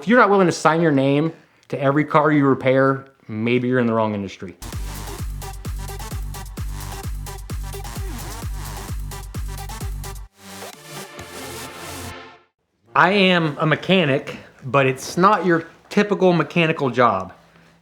If you're not willing to sign your name to every car you repair, maybe you're in the wrong industry. I am a mechanic, but it's not your typical mechanical job.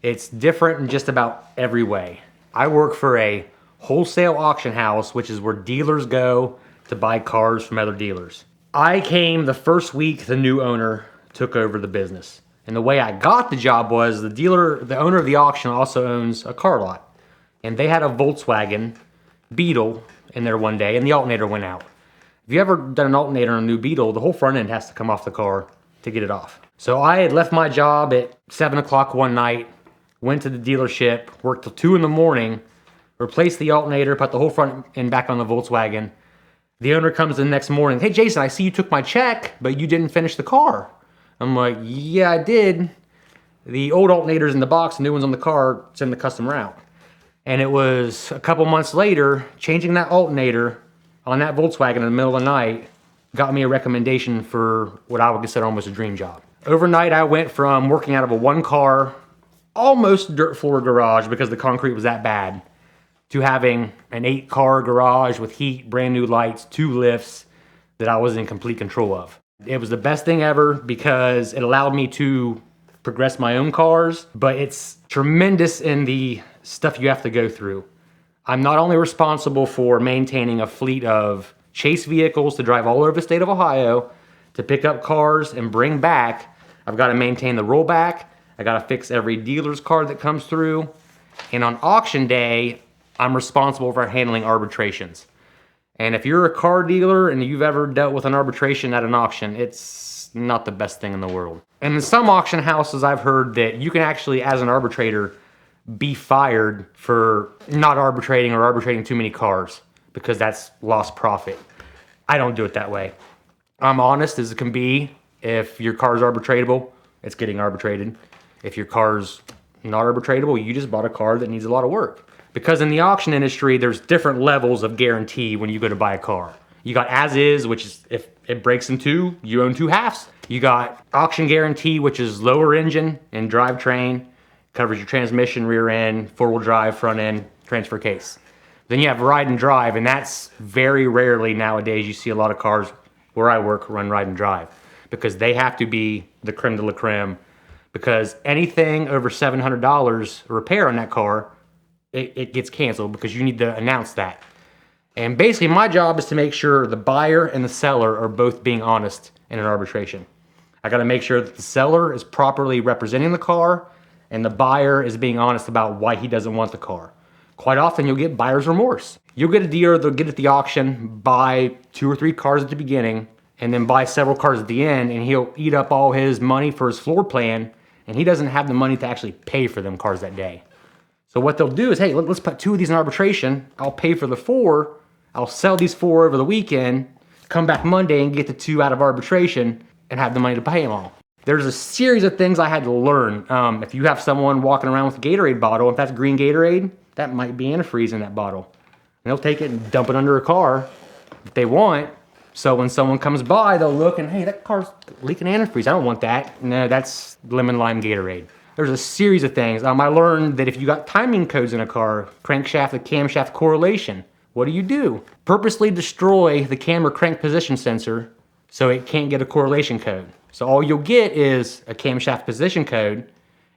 It's different in just about every way. I work for a wholesale auction house, which is where dealers go to buy cars from other dealers. I came the first week the new owner took over the business. And the way I got the job was the owner of the auction also owns a car lot. And they had a Volkswagen Beetle in there one day and the alternator went out. If you ever done an alternator on a new Beetle, the whole front end has to come off the car to get it off. So I had left my job at 7 o'clock one night, went to the dealership, worked till 2 in the morning, replaced the alternator, put the whole front end back on the Volkswagen. The owner comes the next morning, "Hey Jason, I see you took my check, but you didn't finish the car." I'm like, "Yeah, I did. The old alternator's in the box, the new one's on the car, send the customer out." And it was a couple months later, changing that alternator on that Volkswagen in the middle of the night got me a recommendation for what I would consider almost a dream job. Overnight, I went from working out of a one-car, almost dirt floor garage because the concrete was that bad, to having an 8-car garage with heat, brand new lights, 2 lifts that I was in complete control of. It was the best thing ever because it allowed me to progress my own cars, but it's tremendous in the stuff you have to go through. I'm not only responsible for maintaining a fleet of chase vehicles to drive all over the state of Ohio, to pick up cars and bring back. I've got to maintain the rollback. I got to fix every dealer's car that comes through. And on auction day, I'm responsible for handling arbitrations. And if you're a car dealer and you've ever dealt with an arbitration at an auction, it's not the best thing in the world. And in some auction houses, I've heard that you can actually, as an arbitrator, be fired for not arbitrating or arbitrating too many cars because that's lost profit. I don't do it that way. I'm honest as it can be. If your car's arbitratable, it's getting arbitrated. If your car's not arbitratable, you just bought a car that needs a lot of work. Because in the auction industry, there's different levels of guarantee when you go to buy a car. You got as is, which is if it breaks in 2, you own 2 halves. You got auction guarantee, which is lower engine and drivetrain, covers your transmission, rear end, 4-wheel drive, front end, transfer case. Then you have ride and drive, and that's very rarely nowadays you see a lot of cars where I work run ride and drive because they have to be the creme de la creme because anything over $700 repair on that car, it gets canceled because you need to announce that. And basically my job is to make sure the buyer and the seller are both being honest in an arbitration. I got to make sure that the seller is properly representing the car and the buyer is being honest about why he doesn't want the car. Quite often you'll get buyer's remorse. You'll get a dealer that'll get at the auction, buy 2 or 3 cars at the beginning, and then buy several cars at the end, and he'll eat up all his money for his floor plan, and he doesn't have the money to actually pay for them cars that day. So what they'll do is, hey, let's put 2 of these in arbitration. I'll pay for the 4. I'll sell these 4 over the weekend, come back Monday and get the 2 out of arbitration and have the money to pay them all. There's a series of things I had to learn. If you have someone walking around with a Gatorade bottle, if that's green Gatorade, that might be antifreeze in that bottle. And they'll take it and dump it under a car if they want. So when someone comes by, they'll look and, hey, that car's leaking antifreeze. I don't want that. No, that's lemon lime Gatorade. There's a series of things. I learned that if you got timing codes in a car, crankshaft to camshaft correlation, what do? Purposely destroy the cam or crank position sensor so it can't get a correlation code. So all you'll get is a camshaft position code,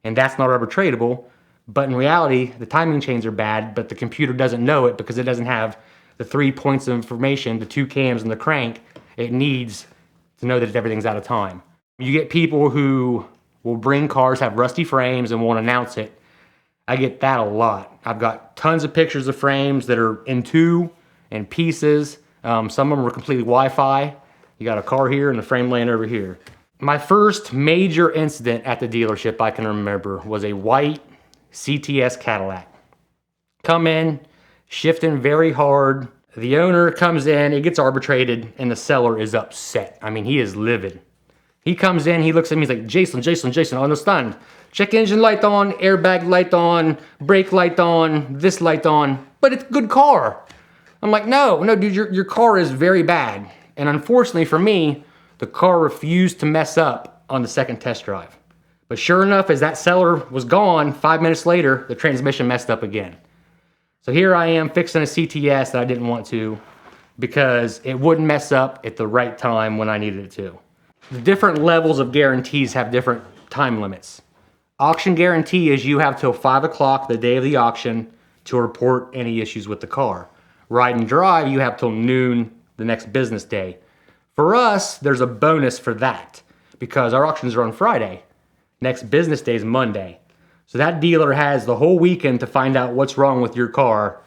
and that's not arbitratable. But in reality, the timing chains are bad, but the computer doesn't know it because it doesn't have the 3 points of information, the 2 cams and the crank it needs to know that everything's out of time. You get people who will bring cars, have rusty frames, and won't announce it. I get that a lot. I've got tons of pictures of frames that are in 2 and pieces. Some of them are completely Wi-Fi. You got a car here and the frame laying over here. My first major incident at the dealership I can remember was a white CTS Cadillac. Come in, shifting very hard. The owner comes in, it gets arbitrated, and the seller is upset. I mean, he is livid. He comes in, he looks at me, he's like, Jason, I understand. Check engine light on, airbag light on, brake light on, this light on, but it's a good car. I'm like, no, dude, your car is very bad. And unfortunately for me, the car refused to mess up on the second test drive. But sure enough, as that seller was gone, 5 minutes later, the transmission messed up again. So here I am fixing a CTS that I didn't want to because it wouldn't mess up at the right time when I needed it to. The different levels of guarantees have different time limits. Auction guarantee is you have till 5 o'clock the day of the auction to report any issues with the car. Ride and drive, you have till noon the next business day. For us, there's a bonus for that because our auctions are on Friday. Next business day is Monday. So that dealer has the whole weekend to find out what's wrong with your car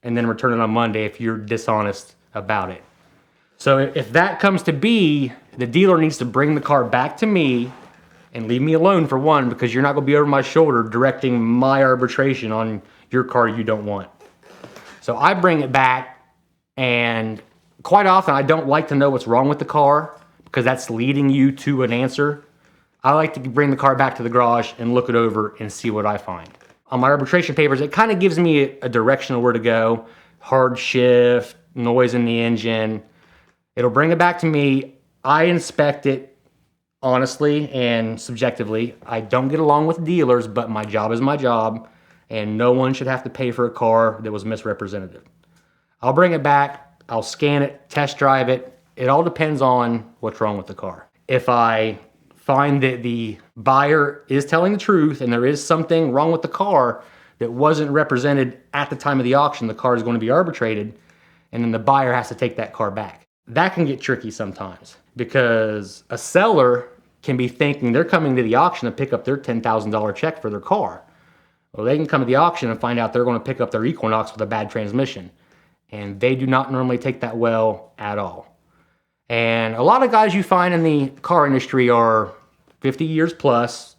and then return it on Monday if you're dishonest about it. So if that comes to be, the dealer needs to bring the car back to me and leave me alone for one, because you're not going to be over my shoulder directing my arbitration on your car you don't want. So I bring it back, and quite often I don't like to know what's wrong with the car because that's leading you to an answer. I like to bring the car back to the garage and look it over and see what I find. On my arbitration papers, it kind of gives me a direction of where to go. Hard shift, noise in the engine. It'll bring it back to me. I inspect it honestly and subjectively. I don't get along with dealers, but my job is my job, and no one should have to pay for a car that was misrepresented. I'll bring it back, I'll scan it, test drive it. It all depends on what's wrong with the car. If I find that the buyer is telling the truth and there is something wrong with the car that wasn't represented at the time of the auction, the car is going to be arbitrated, and then the buyer has to take that car back. That can get tricky sometimes because a seller can be thinking they're coming to the auction to pick up their $10,000 check for their car. Well, they can come to the auction and find out they're going to pick up their Equinox with a bad transmission. And they do not normally take that well at all. And a lot of guys you find in the car industry are 50 years plus,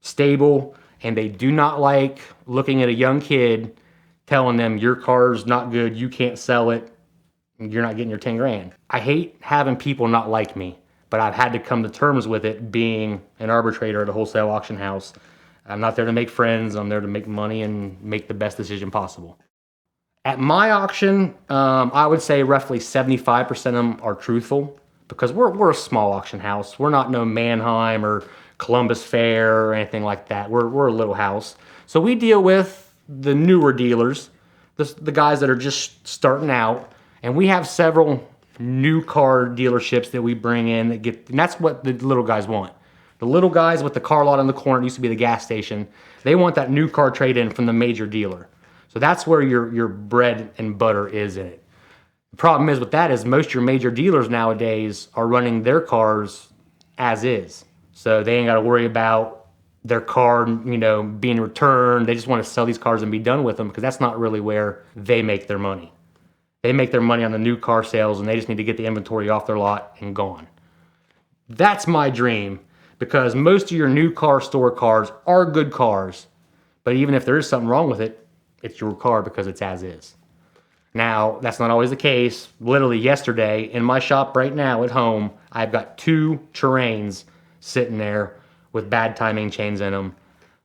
stable, and they do not like looking at a young kid telling them your car's not good, you can't sell it, you're not getting your 10 grand. I hate having people not like me, but I've had to come to terms with it being an arbitrator at a wholesale auction house. I'm not there to make friends, I'm there to make money and make the best decision possible. At my auction, I would say roughly 75% of them are truthful because we're a small auction house. We're not no Mannheim or Columbus Fair or anything like that. We're a little house. So we deal with the newer dealers, the guys that are just starting out, and we have several new car dealerships that we bring in and that's what the little guys want. The little guys with the car lot on the corner, it used to be the gas station, they want that new car trade-in from the major dealer. So that's where your bread and butter is in it. The problem is with that is most of your major dealers nowadays are running their cars as is. So they ain't got to worry about their car, being returned. They just want to sell these cars and be done with them because that's not really where they make their money. They make their money on the new car sales and they just need to get the inventory off their lot and gone. That's my dream because most of your new car store cars are good cars. But even if there is something wrong with it, it's your car because it's as is. Now, that's not always the case. Literally yesterday, in my shop right now at home, I've got 2 Terrains sitting there with bad timing chains in them.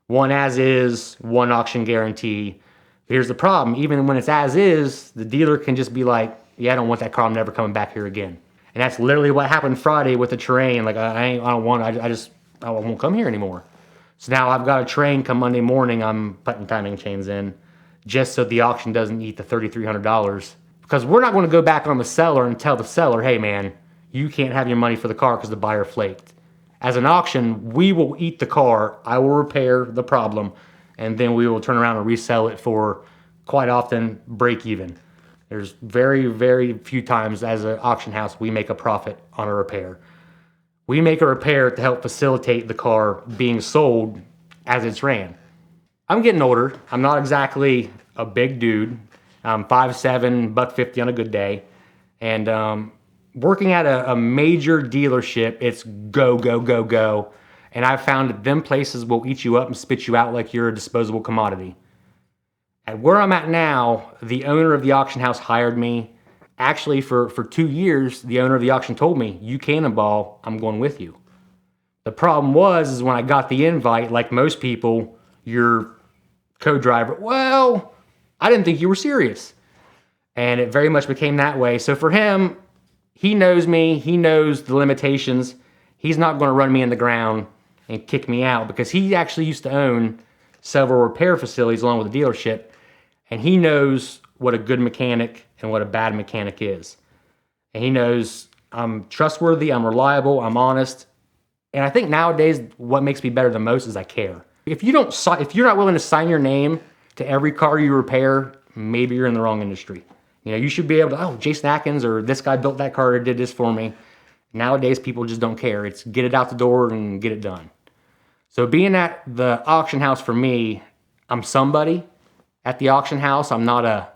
One as is, one auction guarantee. Here's the problem. Even when it's as is, the dealer can just be like, yeah, I don't want that car. I'm never coming back here again. And that's literally what happened Friday with the Terrain. Like, I won't come here anymore. So now I've got a Terrain come Monday morning. I'm putting timing chains in just so the auction doesn't eat the $3,300. Because we're not going to go back on the seller and tell the seller, hey man, you can't have your money for the car because the buyer flaked. As an auction, we will eat the car, I will repair the problem, and then we will turn around and resell it for, quite often, break even. There's very, very few times as an auction house we make a profit on a repair. We make a repair to help facilitate the car being sold as it's ran. I'm getting older. I'm not exactly a big dude. I'm 5'7", $150 on a good day. And working at a major dealership, it's go, go, go, go. And I've found that them places will eat you up and spit you out like you're a disposable commodity. At where I'm at now, the owner of the auction house hired me. Actually, for 2 years, the owner of the auction told me, you cannonball, I'm going with you. The problem is when I got the invite, like most people, your co-driver, well, I didn't think you were serious. And it very much became that way. So for him, he knows me, he knows the limitations. he's not going to run me in the ground and kick me out, because he actually used to own several repair facilities along with the dealership, and he knows what a good mechanic and what a bad mechanic is. And he knows I'm trustworthy, I'm reliable, I'm honest. And I think nowadays what makes me better than most is I care. If you're not willing to sign your name to every car you repair, maybe you're in the wrong industry. You know, you should be able to, oh, Jason Adkins or this guy built that car or did this for me. Nowadays, people just don't care. It's get it out the door and get it done. So being at the auction house for me, I'm somebody at the auction house. I'm not a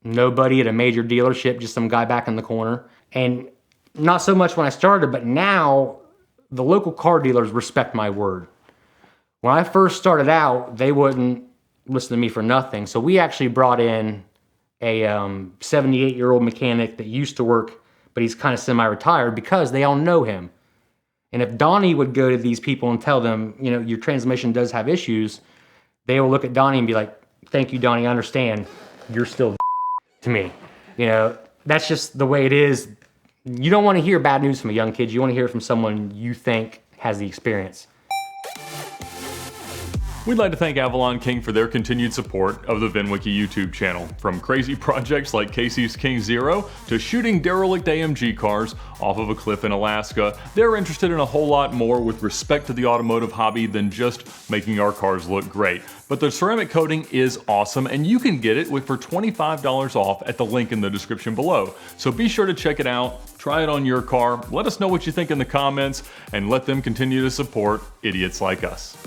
nobody at a major dealership, just some guy back in the corner. And not so much when I started, but now the local car dealers respect my word. When I first started out, they wouldn't listen to me for nothing. So we actually brought in a 78-year-old mechanic that used to work, but he's kind of semi-retired, because they all know him. And if Donnie would go to these people and tell them, you know, your transmission does have issues, they will look at Donnie and be like, thank you, Donnie, I understand. You're still to me. You know, that's just the way it is. You don't want to hear bad news from a young kid. You want to hear it from someone you think has the experience. We'd like to thank AvalonKing for their continued support of the VINwiki YouTube channel. From crazy projects like Casey's King Zero to shooting derelict AMG cars off of a cliff in Alaska, they're interested in a whole lot more with respect to the automotive hobby than just making our cars look great. But the ceramic coating is awesome, and you can get it for $25 off at the link in the description below. So be sure to check it out, try it on your car, let us know what you think in the comments, and let them continue to support idiots like us.